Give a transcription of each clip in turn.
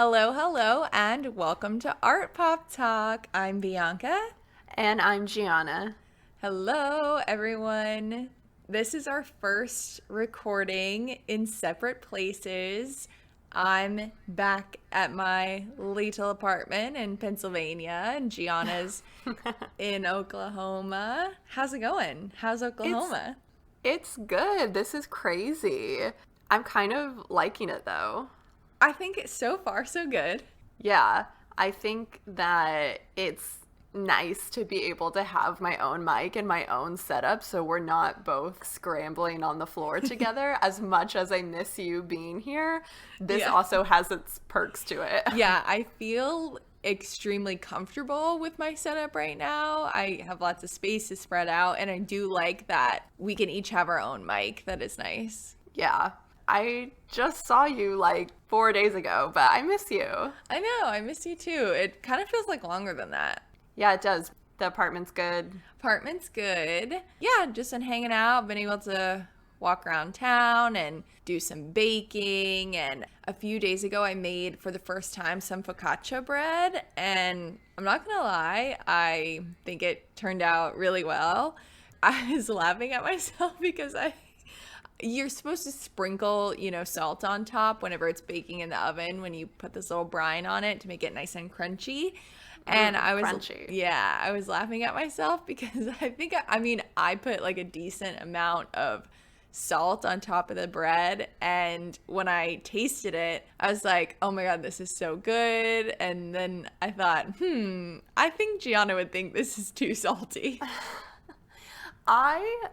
Hello, hello, and welcome to Art Pop Talk. I'm Bianca. And I'm Gianna. Hello, everyone. This is our first recording in separate places. I'm back at my little apartment in Pennsylvania, and Gianna's in Oklahoma. How's it going? How's Oklahoma? It's good. This is crazy. I'm kind of liking it, though. I think it's so far so good. Yeah, I think that it's nice to be able to have my own mic and my own setup so we're not both scrambling on the floor together. As much as I miss you being here, this also has its perks to it. Yeah, I feel extremely comfortable with my setup right now. I have lots of space to spread out, and I do like that we can each have our own mic. That is nice. Yeah. I just saw you like 4 days ago, but I miss you. I know, I miss you too. It kind of feels like longer than that. Yeah, it does. The apartment's good. Apartment's good. Yeah, just been hanging out, been able to walk around town and do some baking. And a few days ago, I made for the first time some focaccia bread. And I'm not gonna lie, I think it turned out really well. I was laughing at myself because you're supposed to sprinkle, salt on top whenever it's baking in the oven when you put this little brine on it to make it nice and crunchy. And I was laughing at myself because I put like a decent amount of salt on top of the bread, and when I tasted it, I was like, oh my god, this is so good. And then I thought, I think Gianna would think this is too salty. I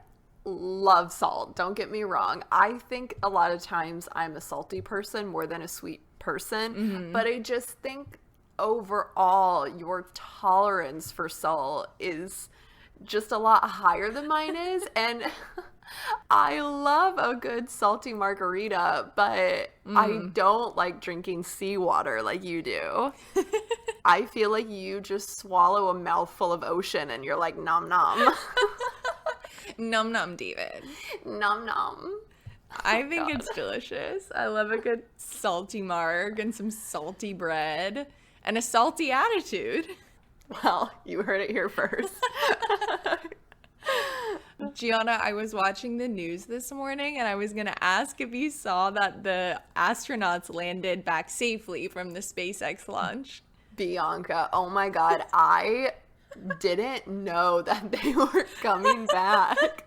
love salt, don't get me wrong. I think a lot of times I'm a salty person more than a sweet person, but I just think overall your tolerance for salt is just a lot higher than mine is. And I love a good salty margarita, but I don't like drinking seawater like you do. I feel like you just swallow a mouthful of ocean and you're like, nom nom. Num num, David. Nom nom. I think it's delicious. I love a good salty marg and some salty bread and a salty attitude. Well, you heard it here first. Gianna, I was watching the news this morning and I was going to ask if you saw that the astronauts landed back safely from the SpaceX launch. Bianca, oh my god, I didn't know that they were coming back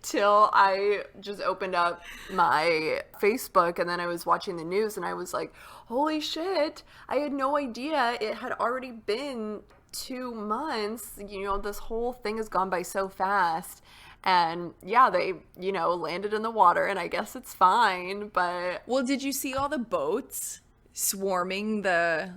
till I just opened up my Facebook, and then I was watching the news and I was like, holy shit, I had no idea it had already been 2 months. This whole thing has gone by so fast. And yeah, they, landed in the water, and I guess it's fine, but... Well, did you see all the boats swarming the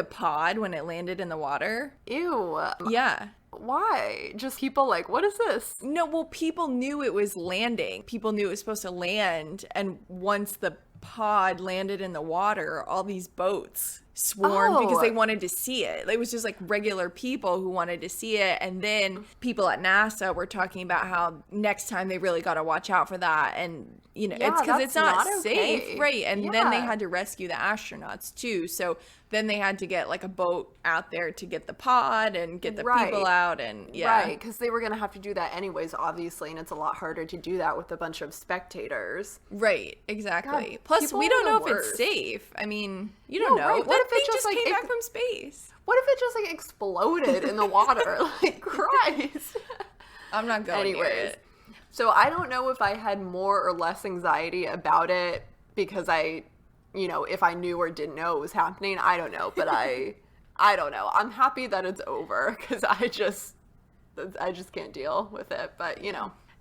pod when it landed in the water? Ew. Yeah. Why? Just people like, what is this? No, well, people knew it was landing. People knew it was supposed to land, and once the pod landed in the water, all these boats swarmed because they wanted to see it. It was just like regular people who wanted to see it, and then people at NASA were talking about how next time they really got to watch out for that, and it's because it's not safe, okay. Right? And then they had to rescue the astronauts too, so then they had to get like a boat out there to get the pod and get the people out, and right, because they were gonna have to do that anyways, obviously, and it's a lot harder to do that with a bunch of spectators. Right, exactly. God, plus, we don't know if it's safe. I mean, you don't know. Right. What if it just came back from space? What if it just like exploded in the water? Like, Christ. I'm not going near it. So I don't know if I had more or less anxiety about it because if I knew or didn't know it was happening, I don't know. But I don't know. I'm happy that it's over because I just can't deal with it. But,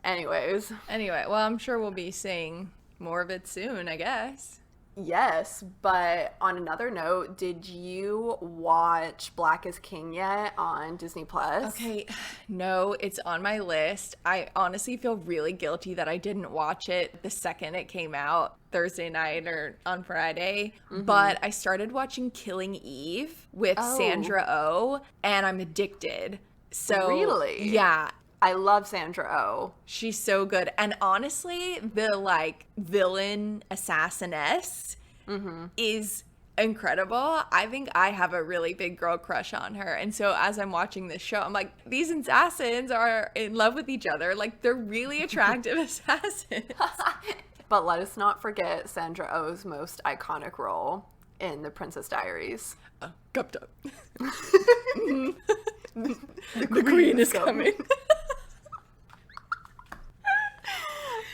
anyways. Anyway, well, I'm sure we'll be seeing more of it soon, I guess. Yes, but on another note, did you watch Black is King yet on Disney Plus? Okay, no, it's on my list. I honestly feel really guilty that I didn't watch it the second it came out Thursday night or on Friday, but I started watching Killing Eve with Sandra Oh, and I'm addicted. So really? Yeah. I love Sandra Oh. She's so good. And honestly, the villain assassiness is incredible. I think I have a really big girl crush on her. And so as I'm watching this show, I'm like, these assassins are in love with each other. Like, they're really attractive assassins. But let us not forget Sandra Oh's most iconic role in The Princess Diaries. Captain. The queen is coming.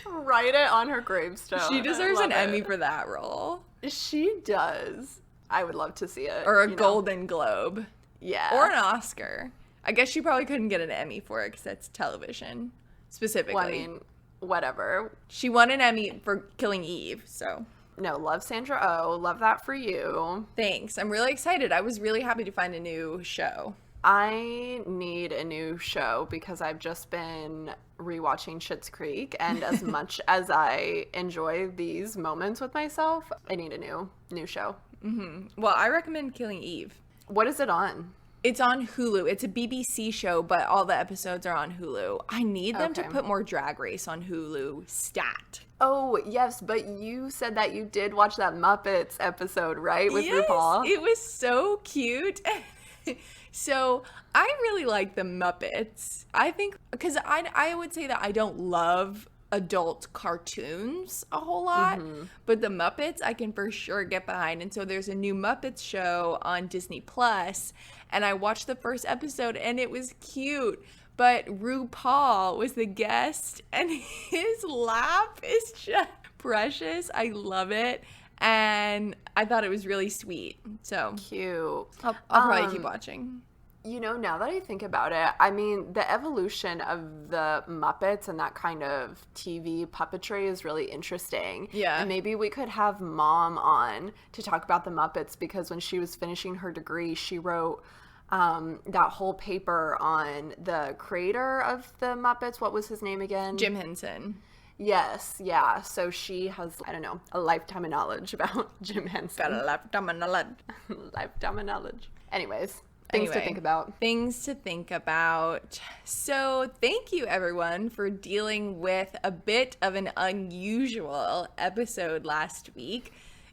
Write it on her gravestone. She deserves an Emmy for that role. She does. I would love to see it. Or a Golden Globe. Yeah. Or an Oscar. I guess she probably couldn't get an Emmy for it because that's television, specifically. Well, I mean, whatever. She won an Emmy for Killing Eve, so. No, love Sandra Oh. Love that for you. Thanks. I'm really excited. I was really happy to find a new show. I need a new show because I've just been rewatching Schitt's Creek, and as much as I enjoy these moments with myself, I need a new show. Mm-hmm. Well, I recommend Killing Eve. What is it on? It's on Hulu. It's a BBC show, but all the episodes are on Hulu. I need them to put more Drag Race on Hulu. Stat. Oh, yes, but you said that you did watch that Muppets episode, right, with RuPaul? It was so cute. So I really like the Muppets. I think, because I would say that I don't love adult cartoons a whole lot, but the Muppets I can for sure get behind. And so there's a new Muppets show on Disney Plus, and I watched the first episode and it was cute. But RuPaul was the guest, and his laugh is just precious. I love it. And I thought it was really sweet. So cute. I'll probably keep watching. You know, now that I think about it, I mean, the evolution of the Muppets and that kind of TV puppetry is really interesting. Yeah. And maybe we could have Mom on to talk about the Muppets, because when she was finishing her degree, she wrote that whole paper on the creator of the Muppets. What was his name again? Jim Henson. Yes, yeah. So she has, I don't know, a lifetime of knowledge about Jim Henson. Got a lifetime of knowledge. Lifetime of knowledge. Anyways. Things to think about. Things to think about. So thank you, everyone, for dealing with a bit of an unusual episode last week.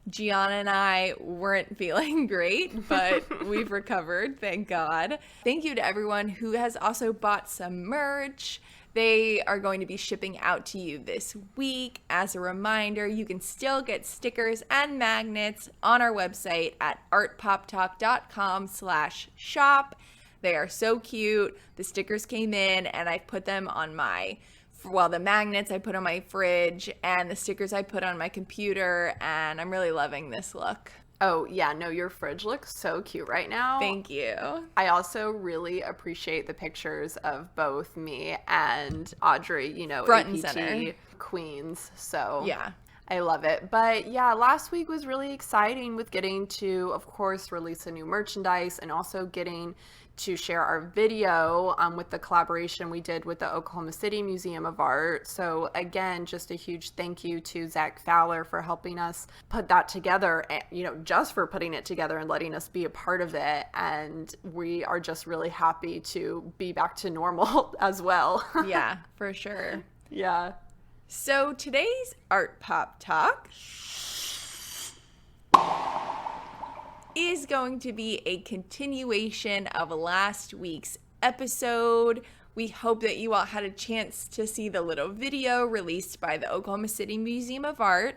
Gianna and I weren't feeling great, but we've recovered, thank God. Thank you to everyone who has also bought some merch. They are going to be shipping out to you this week. As a reminder, you can still get stickers and magnets on our website at artpoptalk.com/shop. They are so cute. The stickers came in and I put them on the magnets I put on my fridge, and the stickers I put on my computer, and I'm really loving this look. Oh, yeah, no, your fridge looks so cute right now. Thank you. I also really appreciate the pictures of both me and Audrey, you know, front APT and center queens. So yeah, I love it. But yeah, last week was really exciting with getting to, of course, release a new merchandise, and also getting to share our video with the collaboration we did with the Oklahoma City Museum of Art. So again, just a huge thank you to Zach Fowler for helping us put that together, you know, just for putting it together and letting us be a part of it. And we are just really happy to be back to normal as well. Yeah, for sure. Yeah. So today's Art Pop Talk is going to be a continuation of last week's episode. We hope that you all had a chance to see the little video released by the Oklahoma City Museum of Art.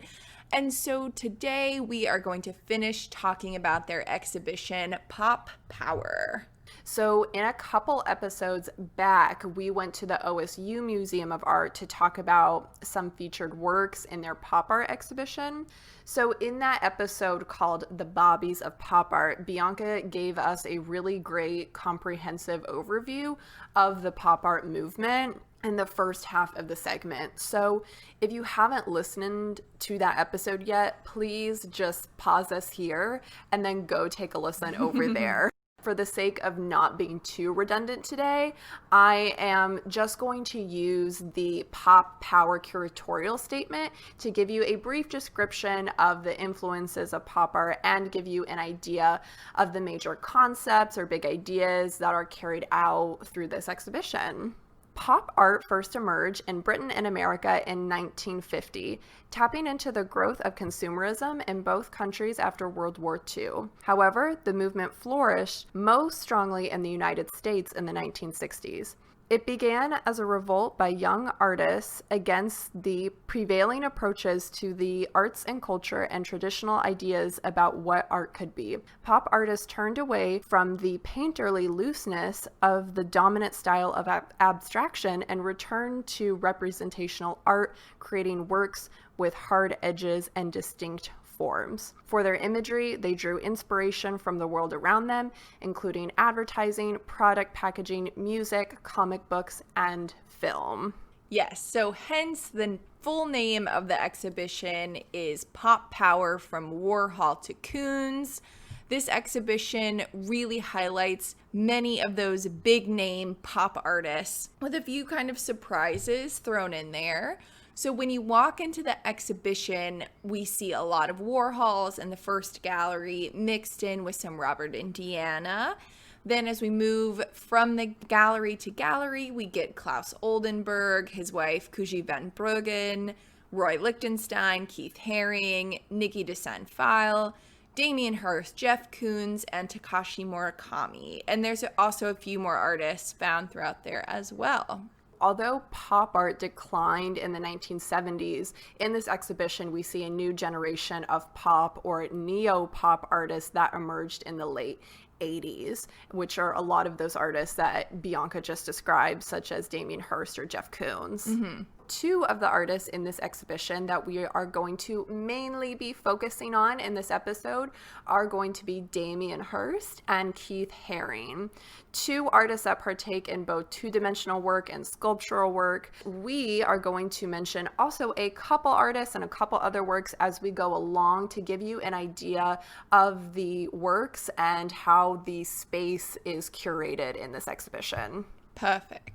And so today we are going to finish talking about their exhibition, Pop Power. So in a couple episodes back, we went to the OSU Museum of Art to talk about some featured works in their pop art exhibition. So in that episode called The Bobbies of Pop Art, Bianca gave us a really great comprehensive overview of the pop art movement in the first half of the segment. So if you haven't listened to that episode yet, please just pause us here and then go take a listen over there. For the sake of not being too redundant today, I am just going to use the Pop Power curatorial statement to give you a brief description of the influences of pop art and give you an idea of the major concepts or big ideas that are carried out through this exhibition. Pop art first emerged in Britain and America in 1950, tapping into the growth of consumerism in both countries after World War II. However, the movement flourished most strongly in the United States in the 1960s. It began as a revolt by young artists against the prevailing approaches to the arts and culture and traditional ideas about what art could be. Pop artists turned away from the painterly looseness of the dominant style of abstraction and returned to representational art, creating works with hard edges and distinct forms. For their imagery, they drew inspiration from the world around them, including advertising, product packaging, music, comic books, and film. Yes, so hence the full name of the exhibition is Pop Power from Warhol to Koons. This exhibition really highlights many of those big name pop artists with a few kind of surprises thrown in there. So when you walk into the exhibition, we see a lot of Warhols in the first gallery mixed in with some Robert Indiana. Then as we move from the gallery to gallery, we get Klaus Oldenburg, his wife Kuji van Bruggen, Roy Lichtenstein, Keith Haring, Nikki de Saint-Phal, Damien Hirst, Jeff Koons, and Takashi Murakami. And there's also a few more artists found throughout there as well. Although pop art declined in the 1970s, in this exhibition we see a new generation of pop or neo-pop artists that emerged in the late 80s, which are a lot of those artists that Bianca just described, such as Damien Hirst or Jeff Koons. Mm-hmm. Two of the artists in this exhibition that we are going to mainly be focusing on in this episode are going to be Damien Hirst and Keith Haring, two artists that partake in both two-dimensional work and sculptural work. We are going to mention also a couple artists and a couple other works as we go along to give you an idea of the works and how the space is curated in this exhibition. Perfect.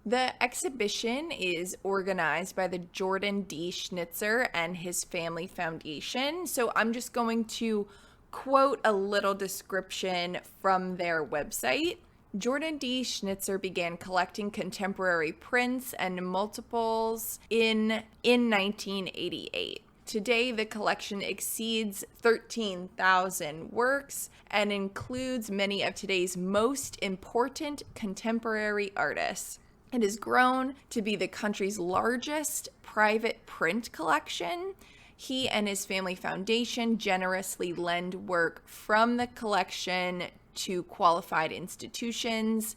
The exhibition is organized by the Jordan D. Schnitzer and his family foundation. So I'm just going to quote a little description from their website. Jordan D. Schnitzer began collecting contemporary prints and multiples in 1988. Today, the collection exceeds 13,000 works and includes many of today's most important contemporary artists. It has grown to be the country's largest private print collection. He and his family foundation generously lend work from the collection to qualified institutions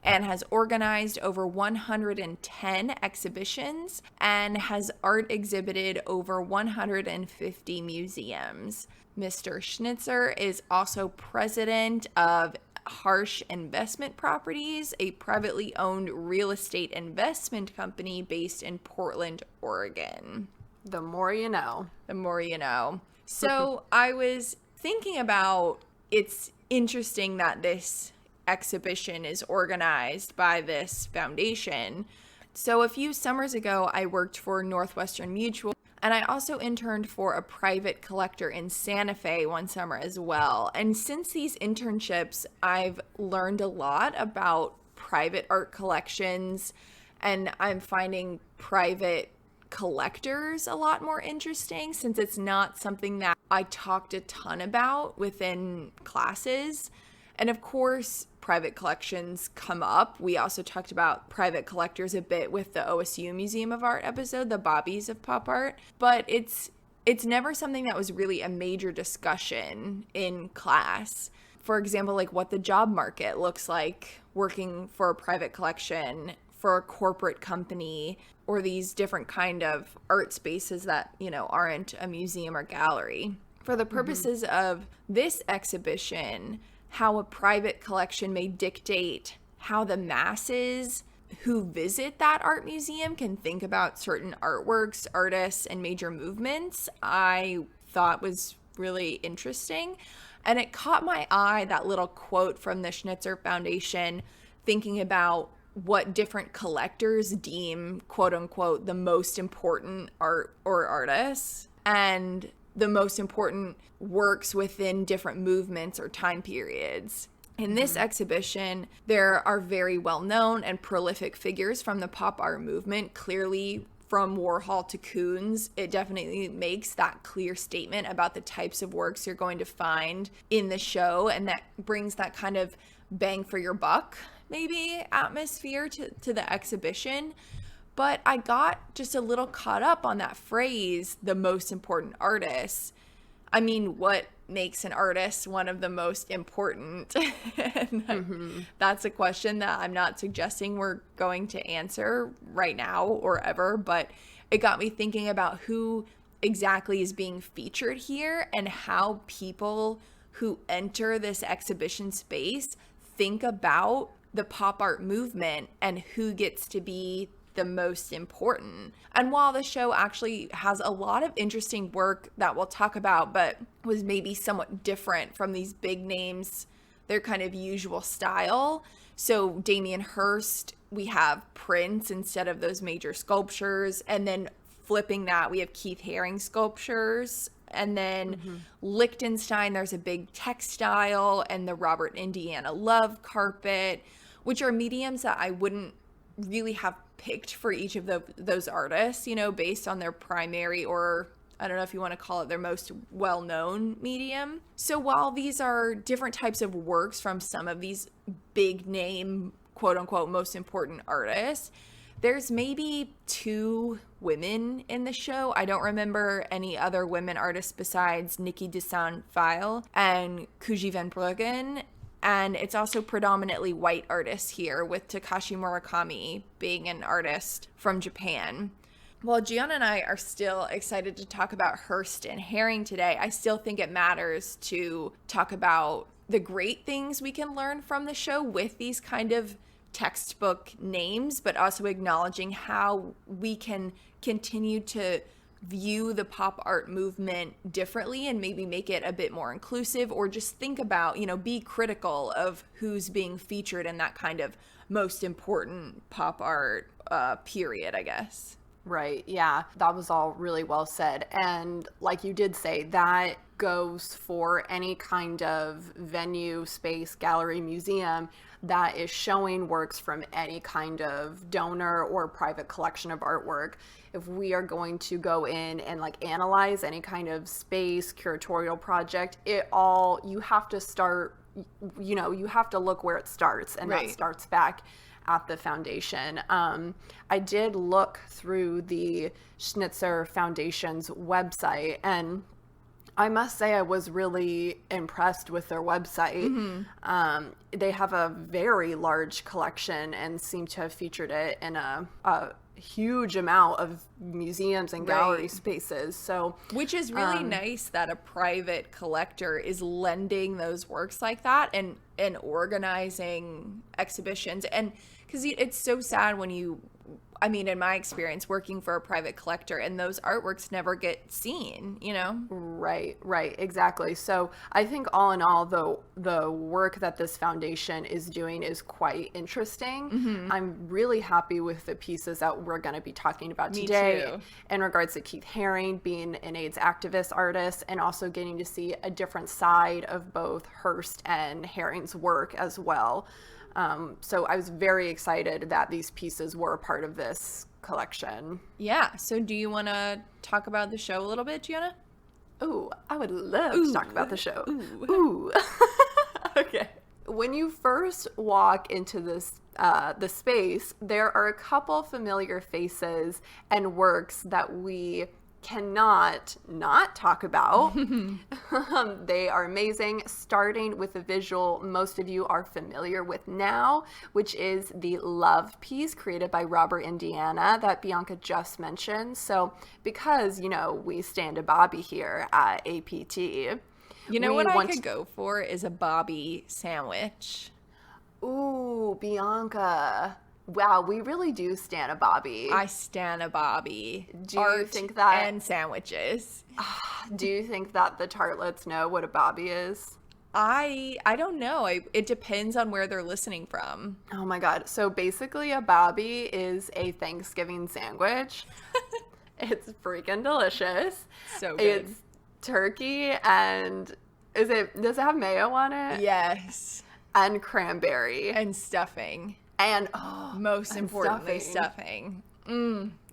and has organized over 110 exhibitions and has art exhibited over 150 museums. Mr. Schnitzer is also president of Harsh Investment Properties, a privately owned real estate investment company based in Portland, Oregon. The more you know. The more you know. So I was thinking about, it's interesting that this exhibition is organized by this foundation. So a few summers ago, I worked for Northwestern Mutual, and I also interned for a private collector in Santa Fe one summer as well. And since these internships, I've learned a lot about private art collections, and I'm finding private collectors a lot more interesting since it's not something that I talked a ton about within classes. And of course, private collections come up. We also talked about private collectors a bit with the OSU Museum of Art episode, the Bobbies of Pop Art, but it's never something that was really a major discussion in class. For example, like what the job market looks like working for a private collection, for a corporate company, or these different kind of art spaces that, aren't a museum or gallery. For the purposes of this exhibition, how a private collection may dictate how the masses who visit that art museum can think about certain artworks, artists, and major movements, I thought was really interesting. And it caught my eye, that little quote from the Schnitzer Foundation, thinking about what different collectors deem, quote unquote, the most important art or artists, and the most important works within different movements or time periods. In this exhibition, there are very well-known and prolific figures from the pop art movement. Clearly, from Warhol to Koons, it definitely makes that clear statement about the types of works you're going to find in the show, and that brings that kind of bang for your buck, maybe, atmosphere to the exhibition. But I got just a little caught up on that phrase, the most important artists. I mean, what makes an artist one of the most important? And that's a question that I'm not suggesting we're going to answer right now or ever, but it got me thinking about who exactly is being featured here and how people who enter this exhibition space think about the pop art movement and who gets to be the most important. And while the show actually has a lot of interesting work that we'll talk about, but was maybe somewhat different from these big names, their kind of usual style. So Damien Hirst, we have prints instead of those major sculptures. And then flipping that, we have Keith Haring sculptures. And then Liechtenstein, there's a big textile and the Robert Indiana Love carpet, which are mediums that I wouldn't really have picked for each of those artists, you know, based on their primary, or I don't know if you want to call it their most well-known medium. So while these are different types of works from some of these big name, quote unquote, most important artists, there's maybe 2 women in the show. I don't remember any other women artists besides Nikki de Saint-Phile and Kuji van Bruggen. And it's also predominantly white artists here, with Takashi Murakami being an artist from Japan. While Gianna and I are still excited to talk about Hirst and Haring today, I still think it matters to talk about the great things we can learn from the show with these kind of textbook names, but also acknowledging how we can continue to view the pop art movement differently and maybe make it a bit more inclusive, or just think about, you know, be critical of who's being featured in that kind of most important pop art period, I guess. Right. Yeah, that was all really well said. And like you did say, that goes for any kind of venue, space, gallery, museum that is showing works from any kind of donor or private collection of artwork. If we are going to go in and like analyze any kind of space, curatorial project, you have to start, you know, you have to look where it starts, and that starts back at the foundation. I did look through the Schnitzer Foundation's website, and I must say I was really impressed with their website. They have a very large collection and seem to have featured it in a huge amount of museums and gallery spaces. So, which is really nice that a private collector is lending those works like that and organizing exhibitions. And because it's so sad when I mean, in my experience working for a private collector, and those artworks never get seen, you know? Right, exactly. So I think all in all, the work that this foundation is doing is quite interesting. I'm really happy with the pieces that we're going to be talking about today in regards to Keith Haring being an AIDS activist artist, and also getting to see a different side of both Hirst and Haring's work as well. So I was very excited that these pieces were a part of this collection. Yeah. So do you want to talk about the show a little bit, Gianna? Ooh, I would love to talk about the show. Ooh. Okay. When you first walk into this the space, there are a couple familiar faces and works that we cannot not talk about. They are amazing, starting with a visual most of you are familiar with now, which is the Love piece created by Robert Indiana that Bianca just mentioned. So because, you know, we stand a Bobby here at APT. You know what I could go for is a Bobby sandwich. Ooh, Bianca. Wow, we really do stan a Bobby. I stan a Bobby. Do you think that... And sandwiches. Do you think that the tartlets know what a Bobby is? I don't know. It depends on where they're listening from. Oh my God. So basically a Bobby is a Thanksgiving sandwich. It's freaking delicious. So good. It's turkey and... does it have mayo on it? Yes. And cranberry. And stuffing. And, most importantly, stuffing.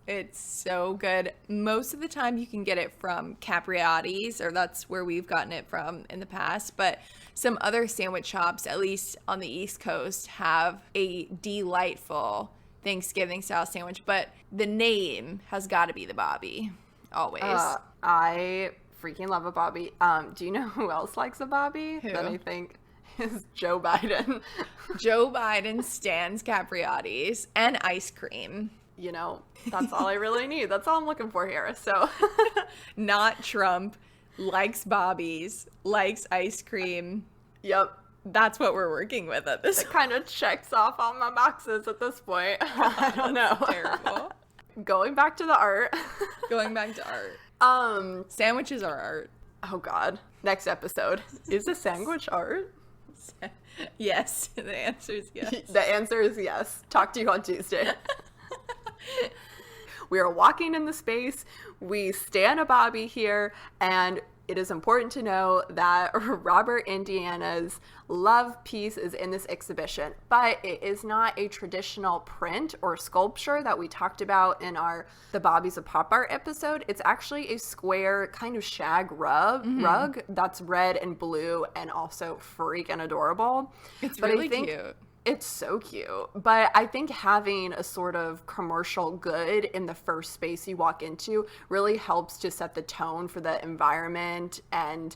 It's so good. Most of the time you can get it from Capriati's, or that's where we've gotten it from in the past. But some other sandwich shops, at least on the East Coast, have a delightful Thanksgiving style sandwich. But the name has got to be the Bobby, always. I freaking love a Bobby. Do you know who else likes a Bobby? Who? That I think is Joe Biden. Joe Biden stands Capriati's and ice cream. You know, that's all I really need. That's all I'm looking for here. So, not Trump, likes Bobby's, likes ice cream. Yep. That's what we're working with at this point. It kind of checks off all my boxes at this point. I don't know. Terrible. Going back to the art. Going back to art. Sandwiches are art. Oh God. Next episode. Is a sandwich art? Yes. The answer is yes. The answer is yes. Talk to you on Tuesday. We are walking in the space. We stand a Bobby here, and it is important to know that Robert Indiana's love piece is in this exhibition, but it is not a traditional print or sculpture that we talked about in our The Bobbies of Pop Art episode. It's actually a square kind of shag rug that's red and blue and also freaking adorable. It's really cute. It's so cute, but I think having a sort of commercial good in the first space you walk into really helps to set the tone for the environment and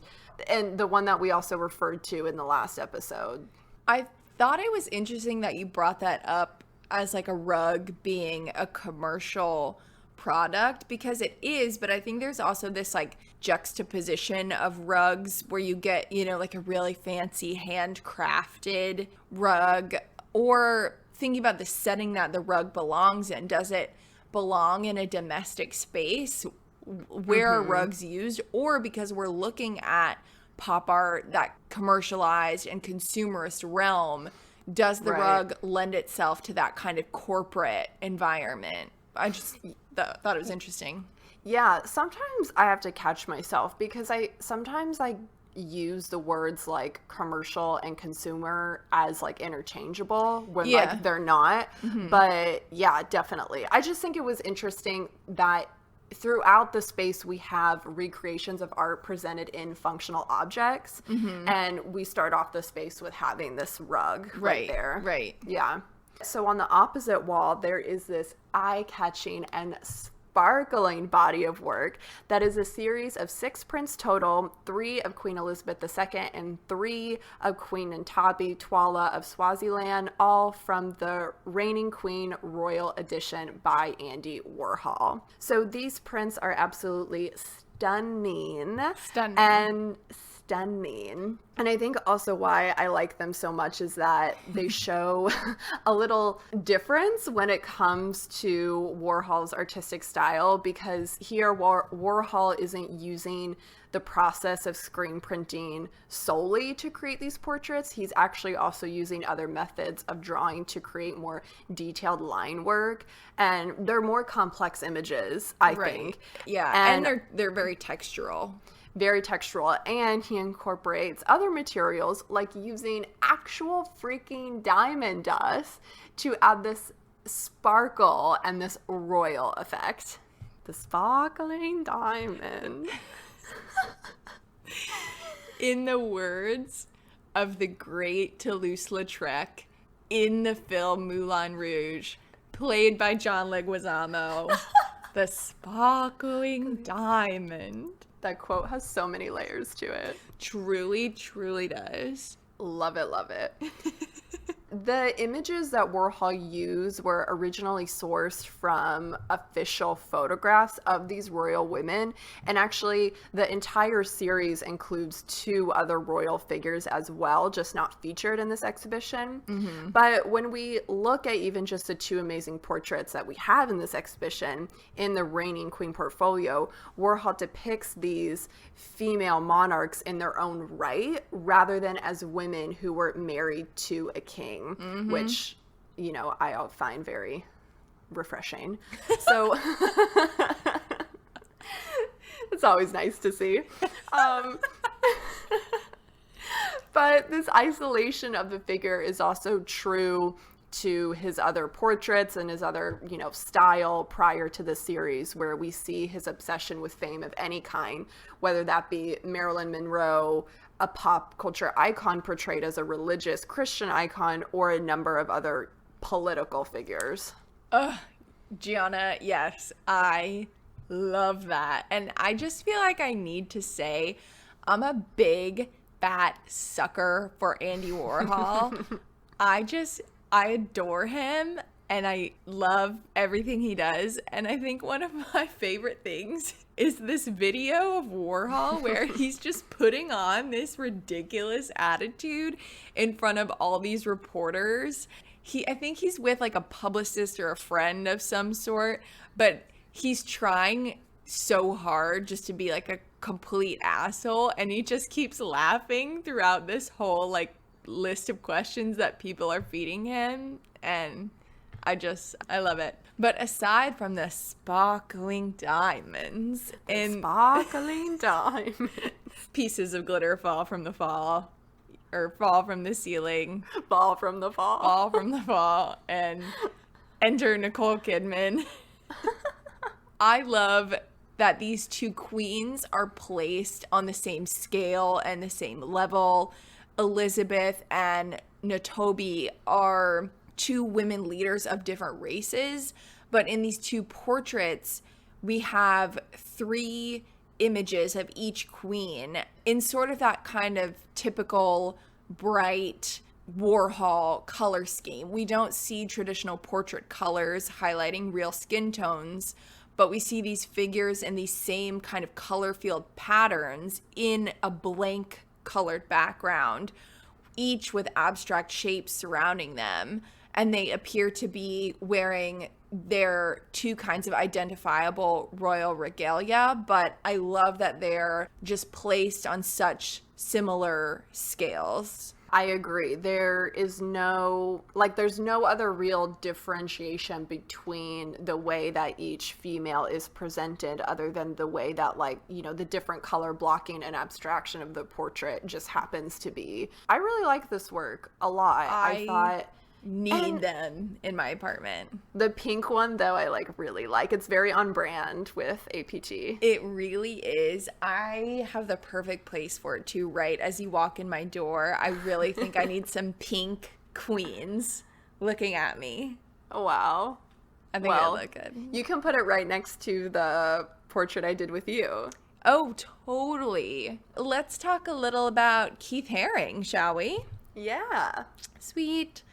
the one that we also referred to in the last episode. I thought it was interesting that you brought that up as like a rug being a commercial product, because it is, but I think there's also this like juxtaposition of rugs where you get, you know, like a really fancy handcrafted rug, or thinking about the setting that the rug belongs in. Does it belong in a domestic space? Where are rugs used? Or because we're looking at pop art, that commercialized and consumerist realm, does the rug lend itself to that kind of corporate environment? I just thought it was interesting. Yeah, sometimes I have to catch myself because I sometimes use the words like commercial and consumer as like interchangeable when like they're not. But yeah, definitely. I just think it was interesting that throughout the space we have recreations of art presented in functional objects, and we start off the space with having this rug right there. Right. Yeah. So on the opposite wall, there is this eye-catching and sparkling body of work that is a series of 6 prints total, 3 of Queen Elizabeth II and 3 of Queen Ntabi Twala of Swaziland, all from the Reigning Queen Royal Edition by Andy Warhol. So these prints are absolutely stunning. And I think also why I like them so much is that they show a little difference when it comes to Warhol's artistic style, because here Warhol isn't using the process of screen printing solely to create these portraits. He's actually also using other methods of drawing to create more detailed line work, and they're more complex images, I think. Yeah, and they're very textural. Very textural, and he incorporates other materials like using actual freaking diamond dust to add this sparkle and this royal effect. The sparkling diamond. In the words of the great Toulouse-Lautrec in the film Moulin Rouge, played by John Leguizamo, the sparkling diamond. That quote has so many layers to it. Truly, truly does. Love it, love it. The images that Warhol used were originally sourced from official photographs of these royal women, and actually the entire series includes 2 other royal figures as well, just not featured in this exhibition. But when we look at even just the 2 amazing portraits that we have in this exhibition in the Reigning Queen portfolio, Warhol depicts these female monarchs in their own right rather than as women who were married to a king. Which, you know, I find very refreshing. So it's always nice to see. But this isolation of the figure is also true to his other portraits and his other, style prior to the series, where we see his obsession with fame of any kind, whether that be Marilyn Monroe, a pop culture icon portrayed as a religious Christian icon, or a number of other political figures. Gianna, yes, I love that. And I just feel like I need to say I'm a big fat sucker for Andy Warhol. I adore him and I love everything he does. And I think one of my favorite things is this video of Warhol where he's just putting on this ridiculous attitude in front of all these reporters. I think he's with like a publicist or a friend of some sort, but he's trying so hard just to be like a complete asshole, and he just keeps laughing throughout this whole like list of questions that people are feeding him, and I love it. But aside from the sparkling diamonds and pieces of glitter fall from the fall ceiling, fall from the fall, and enter Nicole Kidman. I love that these two queens are placed on the same scale and the same level. Elizabeth and Natobi are two women leaders of different races, but in these two portraits, we have three images of each queen in sort of that kind of typical bright Warhol color scheme. We don't see traditional portrait colors highlighting real skin tones, but we see these figures in these same kind of color field patterns in a blank colored background, each with abstract shapes surrounding them, and they appear to be wearing their two kinds of identifiable royal regalia, but I love that they're just placed on such similar scales. I agree. There's no other real differentiation between the way that each female is presented, other than the way that the different color blocking and abstraction of the portrait just happens to be. I really like this work a lot. I thought need them in my apartment. The pink one, though, I really like. It's very on brand with APT. It really is. I have the perfect place for it too, right as you walk in my door. I really think I need some pink queens looking at me. Wow. I think it'll look good. You can put it right next to the portrait I did with you. Oh, totally. Let's talk a little about Keith Haring, shall we? Yeah. Sweet.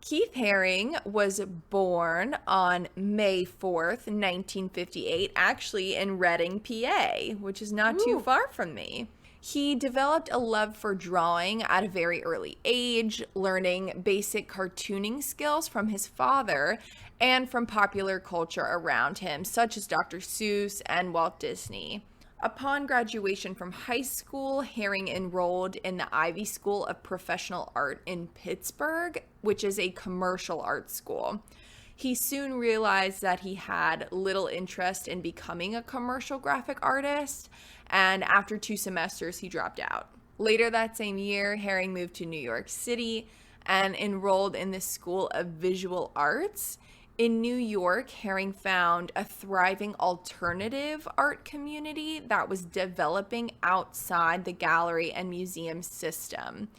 Keith Haring was born on May 4th, 1958, actually in Reading, PA, which is not too far from me. He developed a love for drawing at a very early age, learning basic cartooning skills from his father and from popular culture around him, such as Dr. Seuss and Walt Disney. Upon graduation from high school, Haring enrolled in the Ivy School of Professional Art in Pittsburgh, which is a commercial art school. He soon realized that he had little interest in becoming a commercial graphic artist, and after 2 semesters, he dropped out. Later that same year, Haring moved to New York City and enrolled in the School of Visual Arts. In New York, Haring found a thriving alternative art community that was developing outside the gallery and museum system.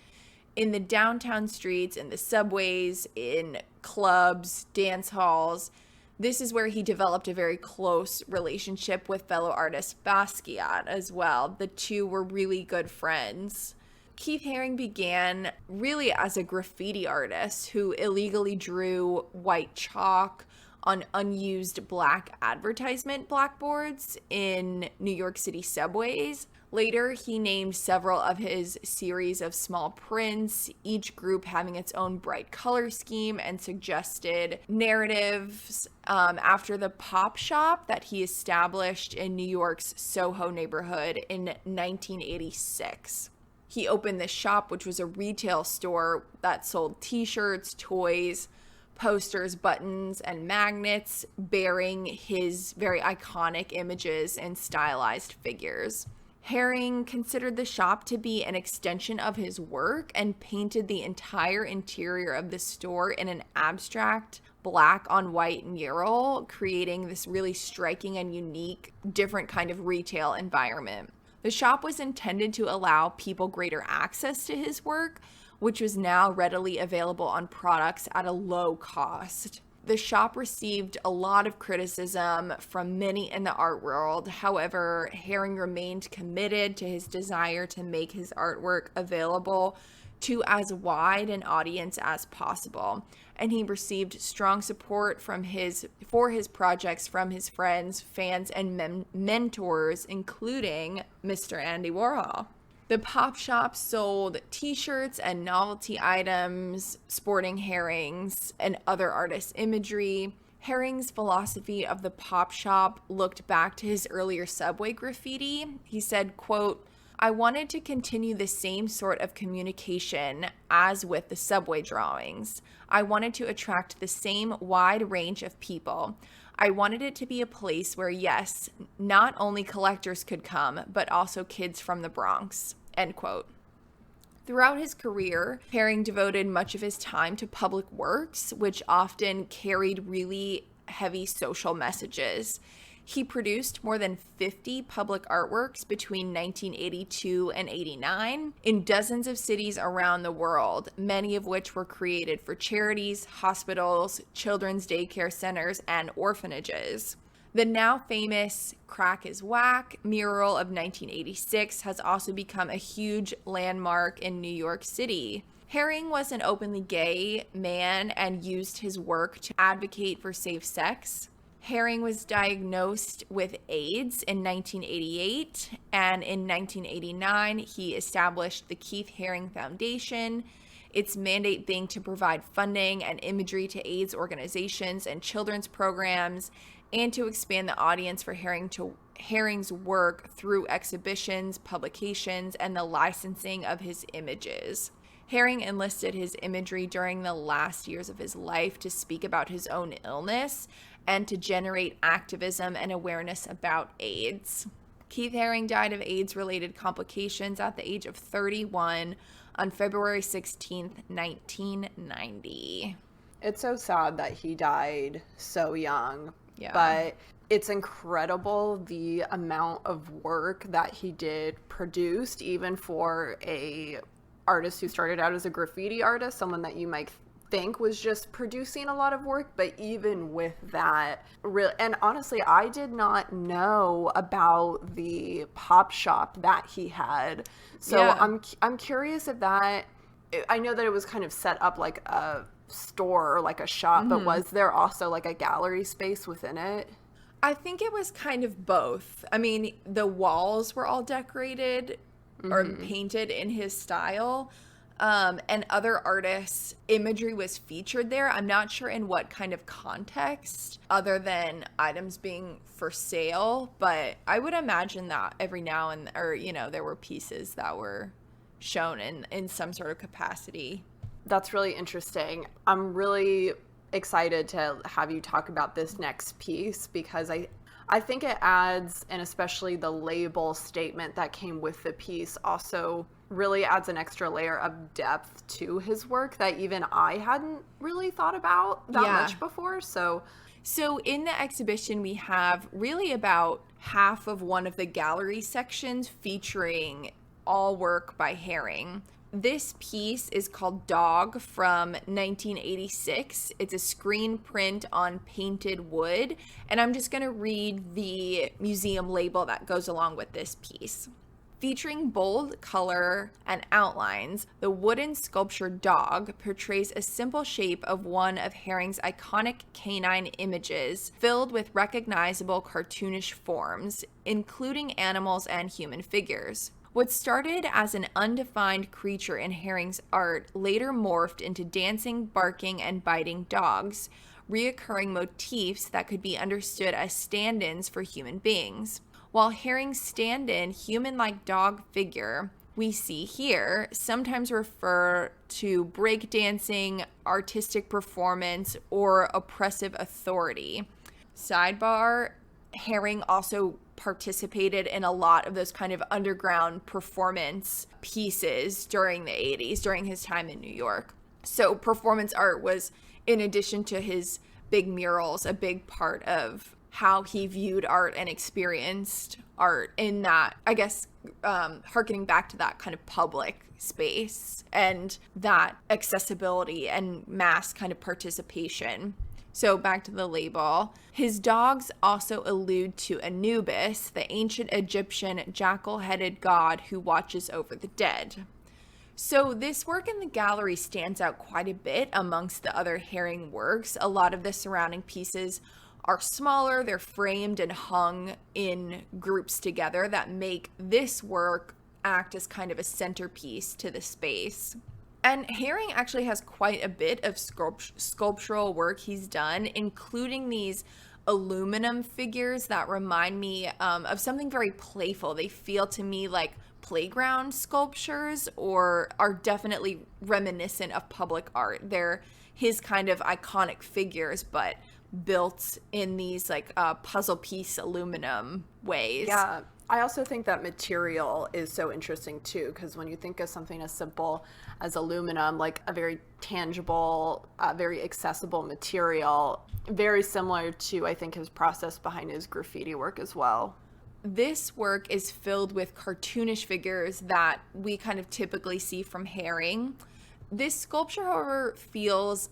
In the downtown streets, in the subways, in clubs, dance halls, this is where he developed a very close relationship with fellow artist Basquiat as well. The two were really good friends. Keith Haring began really as a graffiti artist who illegally drew white chalk on unused black advertisement blackboards in New York City subways. Later, he named several of his series of small prints, each group having its own bright color scheme and suggested narratives after the pop shop that he established in New York's Soho neighborhood in 1986. He opened this shop, which was a retail store that sold t-shirts, toys, posters, buttons, and magnets bearing his very iconic images and stylized figures. Haring considered the shop to be an extension of his work and painted the entire interior of the store in an abstract black on white mural, creating this really striking and unique, different kind of retail environment. The shop was intended to allow people greater access to his work, which was now readily available on products at a low cost. The shop received a lot of criticism from many in the art world. However, Haring remained committed to his desire to make his artwork available to as wide an audience as possible. And he received strong support for his projects from his friends, fans, and mentors, including Mr. Andy Warhol. The pop shop sold t-shirts and novelty items, sporting Haring's and other artists' imagery. Haring's philosophy of the pop shop looked back to his earlier subway graffiti. He said, quote, "I wanted to continue the same sort of communication as with the subway drawings. I wanted to attract the same wide range of people. I wanted it to be a place where, yes, not only collectors could come, but also kids from the Bronx." End quote. Throughout his career, Haring devoted much of his time to public works, which often carried really heavy social messages. He produced more than 50 public artworks between 1982 and 89 in dozens of cities around the world, many of which were created for charities, hospitals, children's daycare centers, and orphanages. The now famous Crack is Whack mural of 1986 has also become a huge landmark in New York City. Haring was an openly gay man and used his work to advocate for safe sex. Haring was diagnosed with AIDS in 1988, and in 1989, he established the Keith Haring Foundation, its mandate being to provide funding and imagery to AIDS organizations and children's programs, and to expand the audience for Haring's work through exhibitions, publications, and the licensing of his images. Haring enlisted his imagery during the last years of his life to speak about his own illness and to generate activism and awareness about AIDS. Keith Haring died of AIDS-related complications at the age of 31 on February 16th, 1990. It's so sad that he died so young. Yeah. But it's incredible the amount of work that he did produced, even for a artist who started out as a graffiti artist, someone that you might think was just producing a lot of work. But even with that, and honestly, I did not know about the pop shop that he had. So yeah. I'm curious if that, I know that it was kind of set up like a store or like a shop, but was there also like a gallery space within it? I think it was kind of both. I mean, the walls were all decorated or painted in his style, and other artists' imagery was featured there. I'm not sure in what kind of context other than items being for sale, but I would imagine that every now and there were pieces that were shown in some sort of capacity. That's really interesting. I'm really excited to have you talk about this next piece because I think it adds, and especially the label statement that came with the piece also really adds an extra layer of depth to his work that even I hadn't really thought about that much before. So in the exhibition, we have really about half of one of the gallery sections featuring all work by Haring. This piece is called Dog from 1986. It's a screen print on painted wood, and I'm just going to read the museum label that goes along with this piece. Featuring bold color and outlines, the wooden sculpture Dog portrays a simple shape of one of Haring's iconic canine images filled with recognizable cartoonish forms, including animals and human figures. What started as an undefined creature in Haring's art later morphed into dancing, barking, and biting dogs, reoccurring motifs that could be understood as stand-ins for human beings. While Haring's stand-in human-like dog figure we see here sometimes refer to breakdancing, artistic performance, or oppressive authority. Sidebar, Haring also participated in a lot of those kind of underground performance pieces during the 80s, during his time in New York. So performance art was, in addition to his big murals, a big part of how he viewed art and experienced art in that, I guess, harkening back to that kind of public space and that accessibility and mass kind of participation. So back to the label. His dogs also allude to Anubis, the ancient Egyptian jackal-headed god who watches over the dead. So this work in the gallery stands out quite a bit amongst the other Haring works. A lot of the surrounding pieces are smaller, they're framed and hung in groups together that make this work act as kind of a centerpiece to the space. And Haring actually has quite a bit of sculptural work he's done, including these aluminum figures that remind me of something very playful. They feel to me like playground sculptures, or are definitely reminiscent of public art. They're his kind of iconic figures, but built in these like puzzle piece aluminum ways. Yeah. I also think that material is so interesting too, because when you think of something as simple as aluminum, like a very tangible, very accessible material, very similar to, I think, his process behind his graffiti work as well. This work is filled with cartoonish figures that we kind of typically see from Haring. This sculpture, however, feels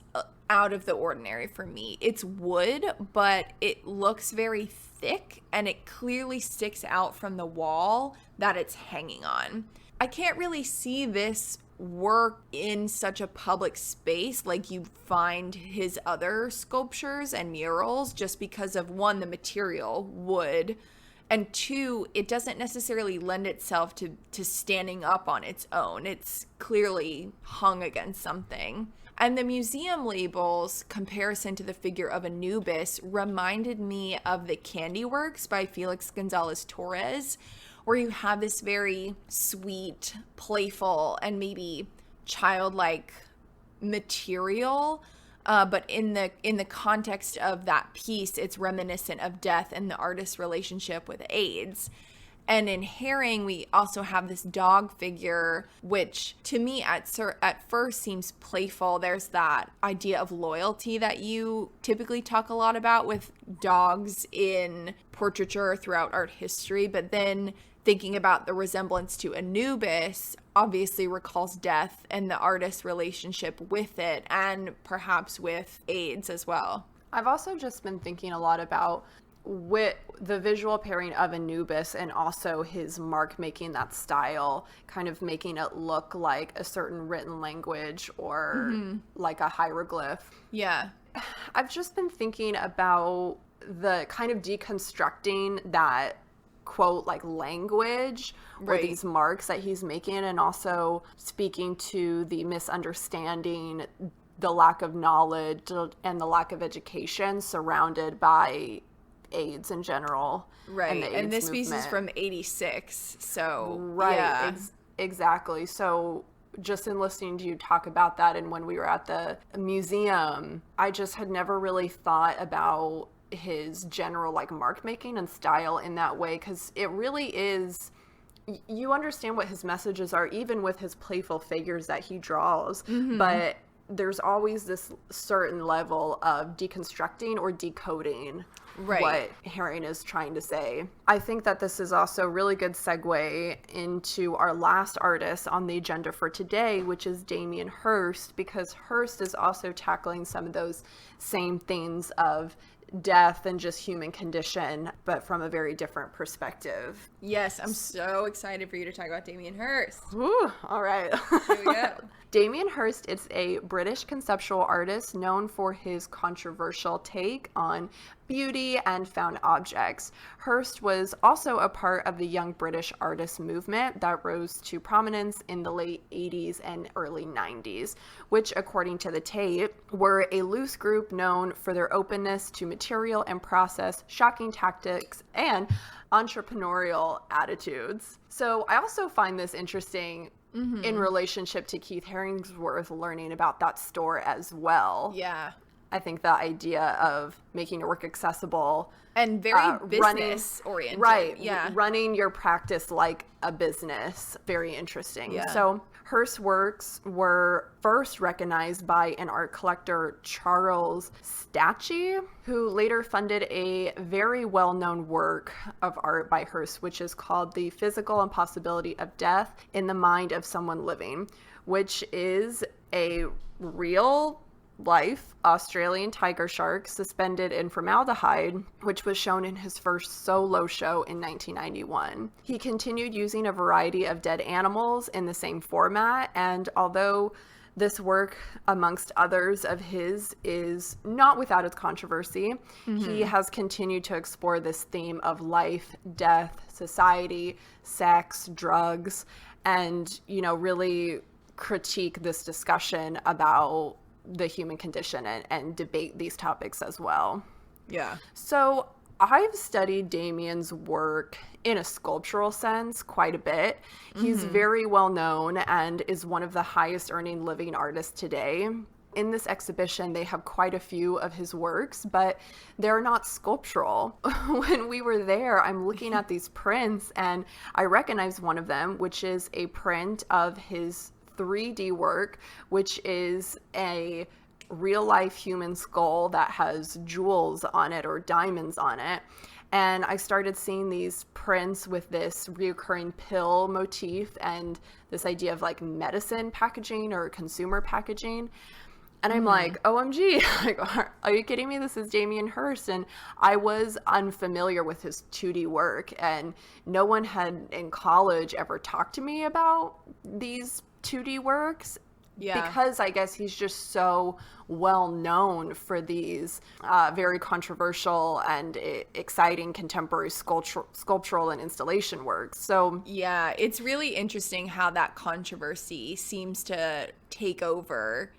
out of the ordinary for me. It's wood, but it looks very thick and it clearly sticks out from the wall that it's hanging on. I can't really see this work in such a public space like you find his other sculptures and murals, just because of, one, the material, wood, and two, it doesn't necessarily lend itself to standing up on its own. It's clearly hung against something. And the museum label's comparison to the figure of Anubis reminded me of the Candy Works by Felix Gonzalez Torres, where you have this very sweet, playful, and maybe childlike material, but in the context of that piece, it's reminiscent of death and the artist's relationship with AIDS. And in Haring, we also have this dog figure, which to me at first seems playful. There's that idea of loyalty that you typically talk a lot about with dogs in portraiture throughout art history. But then thinking about the resemblance to Anubis obviously recalls death and the artist's relationship with it, and perhaps with AIDS as well. I've also just been thinking a lot about with the visual pairing of Anubis and also his mark making, that style, kind of making it look like a certain written language or like a hieroglyph. Yeah. I've just been thinking about the kind of deconstructing that quote like language or these marks that he's making, and also speaking to the misunderstanding, the lack of knowledge and the lack of education surrounded by AIDS in general. Right. And this piece is from 86. So, yeah. Exactly. So just in listening to you talk about that, and when we were at the museum, I just had never really thought about his general like mark making and style in that way, because it really is, you understand what his messages are even with his playful figures that he draws, but there's always this certain level of deconstructing or decoding what Haring is trying to say. I think that this is also a really good segue into our last artist on the agenda for today, which is Damien Hirst, because Hirst is also tackling some of those same themes of death and just human condition, but from a very different perspective. Yes, I'm so excited for you to talk about Damien Hirst. Woo, all right. Here we go. Damien Hirst is a British conceptual artist known for his controversial take on beauty and found objects. Hirst was also a part of the young British artist movement that rose to prominence in the late 80s and early 90s, which, according to the tape, were a loose group known for their openness to material and process, shocking tactics, and entrepreneurial attitudes. So I also find this interesting in relationship to Keith Haring's worth, learning about that store as well. Yeah. I think the idea of making your work accessible and very business oriented. Right. Yeah. Running your practice like a business. Very interesting. Yeah. So Hirst's works were first recognized by an art collector, Charles Stachey, who later funded a very well-known work of art by Hirst, which is called The Physical Impossibility of Death in the Mind of Someone Living, which is a real life Australian tiger shark suspended in formaldehyde, which was shown in his first solo show in 1991. He continued using a variety of dead animals in the same format, and although this work, amongst others of his, is not without its controversy, he has continued to explore this theme of life, death, society, sex, drugs, and, you know, really critique this discussion about the human condition and debate these topics as well. Yeah. So I've studied Damien's work in a sculptural sense quite a bit. He's very well known and is one of the highest earning living artists today. In this exhibition, they have quite a few of his works, but they're not sculptural. When we were there, I'm looking at these prints and I recognize one of them, which is a print of his 3D work, which is a real life human skull that has jewels on it or diamonds on it. And I started seeing these prints with this reoccurring pill motif and this idea of like medicine packaging or consumer packaging. And I'm like, OMG, like, are you kidding me? This is Damien Hirst. And I was unfamiliar with his 2D work, and no one had in college ever talked to me about these 2D works. Yeah. Because I guess he's just so well known for these very controversial and exciting contemporary sculptural and installation works. So yeah, it's really interesting how that controversy seems to take over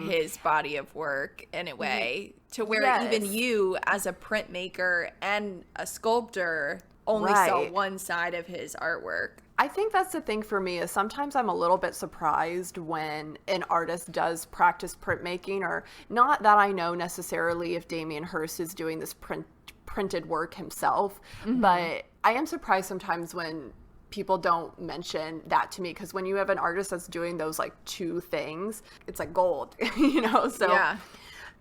his body of work in a way, to where even you as a printmaker and a sculptor only saw one side of his artwork. I think that's the thing for me, is sometimes I'm a little bit surprised when an artist does practice printmaking, or not that I know necessarily if Damien Hirst is doing this printed work himself, but I am surprised sometimes when people don't mention that to me, because when you have an artist that's doing those like two things, it's like gold, you know? So yeah.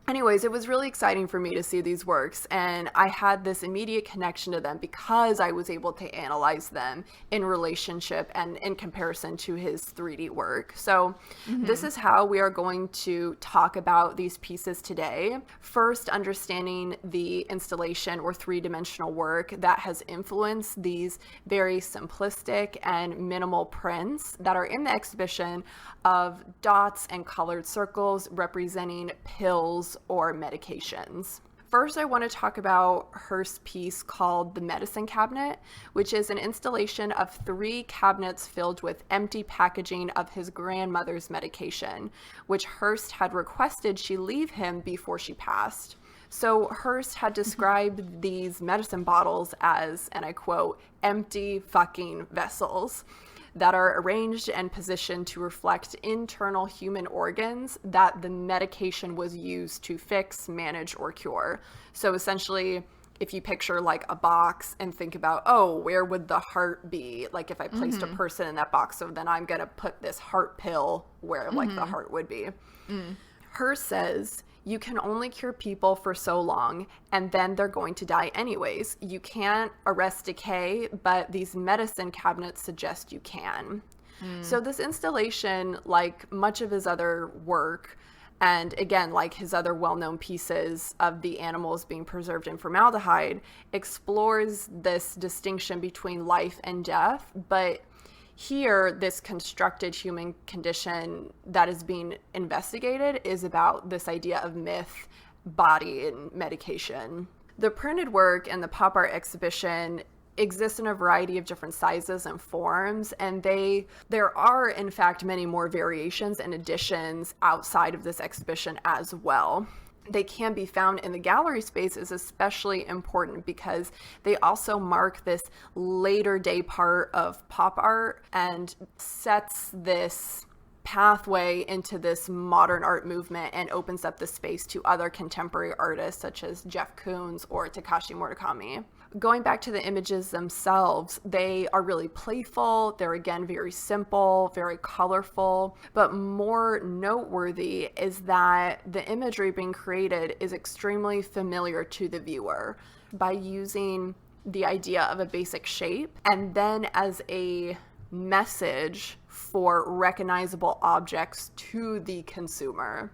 Anyways, it was really exciting for me to see these works, and I had this immediate connection to them because I was able to analyze them in relationship and in comparison to his 3D work. So this is how we are going to talk about these pieces today. First, understanding the installation or three-dimensional work that has influenced these very simplistic and minimal prints that are in the exhibition of dots and colored circles representing pills or medications. First, I want to talk about Hirst's piece called The Medicine Cabinet, which is an installation of 3 cabinets filled with empty packaging of his grandmother's medication, which Hirst had requested she leave him before she passed. So Hirst had described these medicine bottles as, and I quote, empty fucking vessels that are arranged and positioned to reflect internal human organs that the medication was used to fix, manage, or cure. So essentially, if you picture like a box and think about, oh, where would the heart be? Like if I placed a person in that box, so then I'm going to put this heart pill where like the heart would be. Hirst says, you can only cure people for so long, and then they're going to die anyways. You can't arrest decay, but these medicine cabinets suggest you can. So this installation, like much of his other work, and again, like his other well-known pieces of the animals being preserved in formaldehyde, explores this distinction between life and death, but here, this constructed human condition that is being investigated is about this idea of myth, body, and medication. The printed work and the pop art exhibition exist in a variety of different sizes and forms, and there are, in fact, many more variations and additions outside of this exhibition as well. They can be found in the gallery space is especially important because they also mark this later day part of pop art and sets this pathway into this modern art movement and opens up the space to other contemporary artists such as Jeff Koons or Takashi Murakami. Going back to the images themselves, they are really playful. They're, again, very simple, very colorful. But more noteworthy is that the imagery being created is extremely familiar to the viewer by using the idea of a basic shape and then as a message for recognizable objects to the consumer,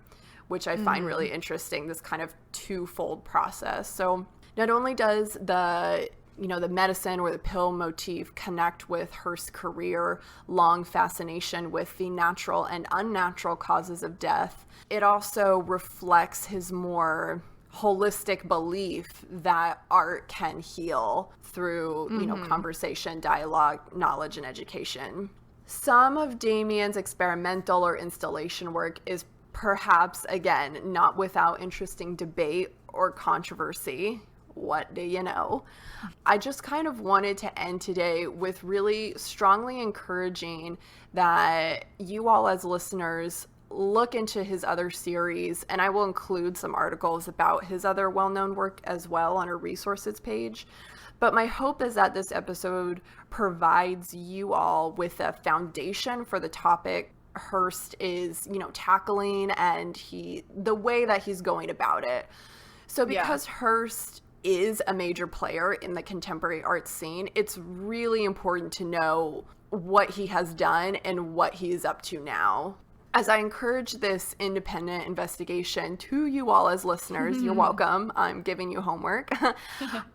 which I find really interesting, this kind of twofold process. So not only does the medicine or the pill motif connect with Hirst's career long fascination with the natural and unnatural causes of death, it also reflects his more holistic belief that art can heal through, conversation, dialogue, knowledge, and education. Some of Damien's experimental or installation work is perhaps, again, not without interesting debate or controversy. What do you know? I just kind of wanted to end today with really strongly encouraging that you all as listeners look into his other series, and I will include some articles about his other well-known work as well on our resources page. But my hope is that this episode provides you all with a foundation for the topic Hirst is, tackling and the way that he's going about it. So because Hirst is a major player in the contemporary art scene, it's really important to know what he has done and what he is up to now. As I encourage this independent investigation to you all as listeners, you're welcome. I'm giving you homework.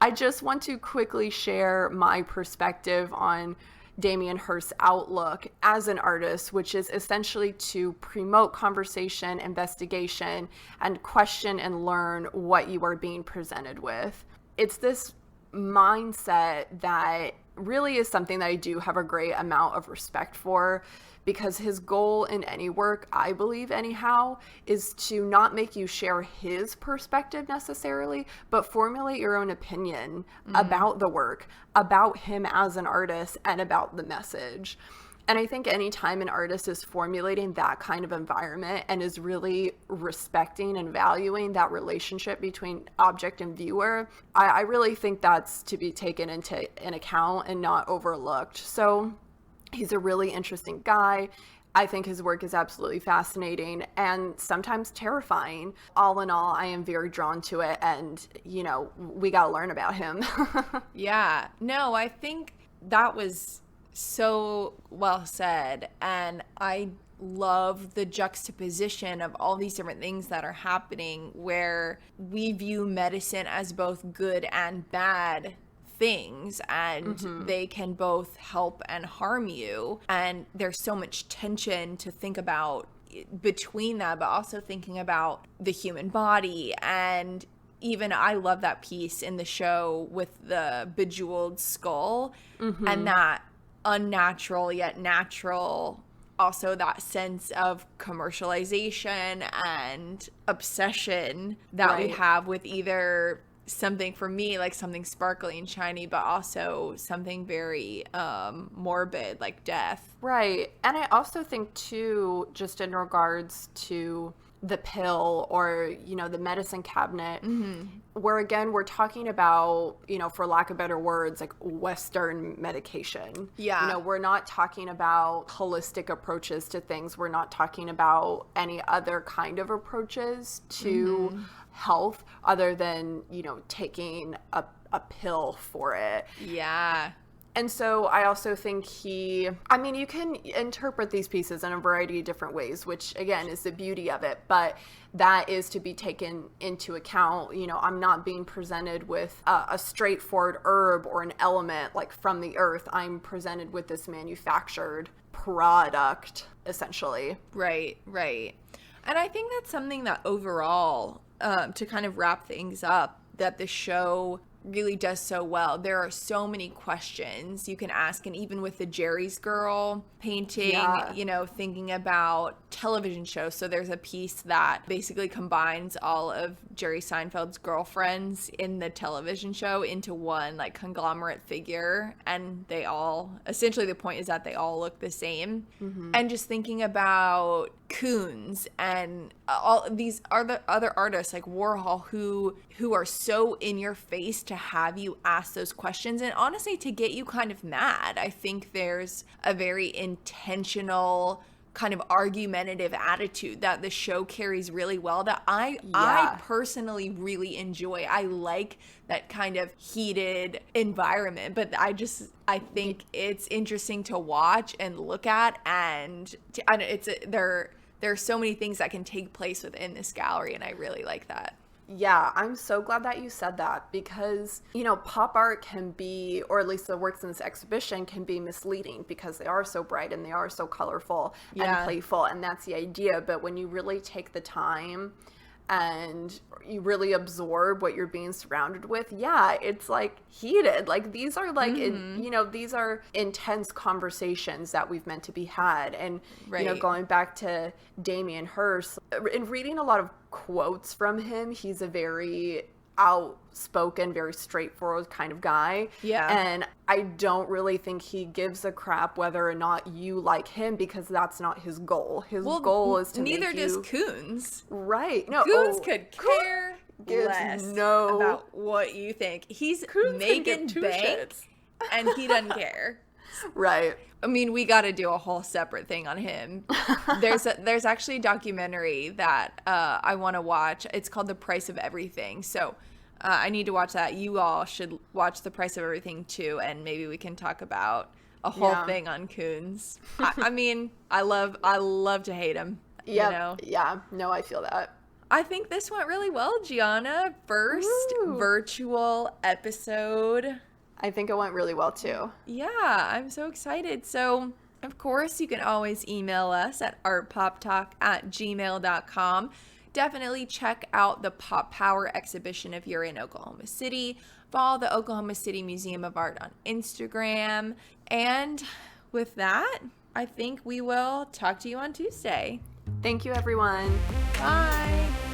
I just want to quickly share my perspective on Damien Hirst's outlook as an artist, which is essentially to promote conversation, investigation, and question and learn what you are being presented with. It's this mindset that really is something that I do have a great amount of respect for, because his goal in any work, I believe anyhow, is to not make you share his perspective necessarily, but formulate your own opinion about the work, about him as an artist, and about the message. And I think anytime an artist is formulating that kind of environment and is really respecting and valuing that relationship between object and viewer, I really think that's to be taken into an account and not overlooked. So he's a really interesting guy. I think his work is absolutely fascinating and sometimes terrifying. All in all, I am very drawn to it, and, we got to learn about him. Yeah. No, I think that was so well said, and I love the juxtaposition of all these different things that are happening where we view medicine as both good and bad things, and they can both help and harm you, and there's so much tension to think about between that, but also thinking about the human body. And even I love that piece in the show with the bejeweled skull and that unnatural yet natural, also that sense of commercialization and obsession that we have with either something, for me, like something sparkly and shiny, but also something very morbid, like death. Right. And I also think too, just in regards to the pill or, the medicine cabinet, where again, we're talking about, for lack of better words, like Western medication. Yeah. We're not talking about holistic approaches to things. We're not talking about any other kind of approaches to health other than, taking a pill for it. Yeah. And so I also think you can interpret these pieces in a variety of different ways, which again is the beauty of it, but that is to be taken into account. I'm not being presented with a straightforward herb or an element like from the earth. I'm presented with this manufactured product, essentially. Right. And I think that's something that overall, to kind of wrap things up, that the show really does so well. There are so many questions you can ask, and even with the Jerry's Girl painting, you know, thinking about television shows. So there's a piece that basically combines all of Jerry Seinfeld's girlfriends in the television show into one like conglomerate figure, and they all, essentially the point is that they all look the same. And just thinking about Koons and all these other artists like Warhol who are so in your face to have you ask those questions, and honestly to get you kind of mad. I think there's a very intentional kind of argumentative attitude that the show carries really well that I personally really enjoy. I like that kind of heated environment, but I think it's interesting to watch and look at, and there are so many things that can take place within this gallery, and I really like that. Yeah, I'm so glad that you said that, because, you know, pop art can be, or at least the works in this exhibition can be misleading because they are so bright and they are so colorful and playful, and that's the idea. But when you really take the time and you really absorb what you're being surrounded with, it's like heated. Like these are like, you know, these are intense conversations that we've meant to be had. And, you know, going back to Damien Hirst, in reading a lot of quotes from him, he's a very outspoken, very straightforward kind of guy. And I don't really think he gives a crap whether or not you like him, because that's not his goal. His goal is to neither make does you... Koons. Right. No, Koons could care less no about what you think. He's Koons making bank and he doesn't care. Right. I mean, we got to do a whole separate thing on him. There's actually a documentary that I want to watch. It's called The Price of Everything. So I need to watch that. You all should watch The Price of Everything too, and maybe we can talk about a whole thing on Koons. I mean, I love to hate him. You know? Yeah. No, I feel that. I think this went really well, Gianna. First virtual episode. I think it went really well too. Yeah, I'm so excited. So, of course, you can always email us at artpoptalk@gmail.com. Definitely check out the Pop Power exhibition if you're in Oklahoma City. Follow the Oklahoma City Museum of Art on Instagram. And with that, I think we will talk to you on Tuesday. Thank you, everyone. Bye.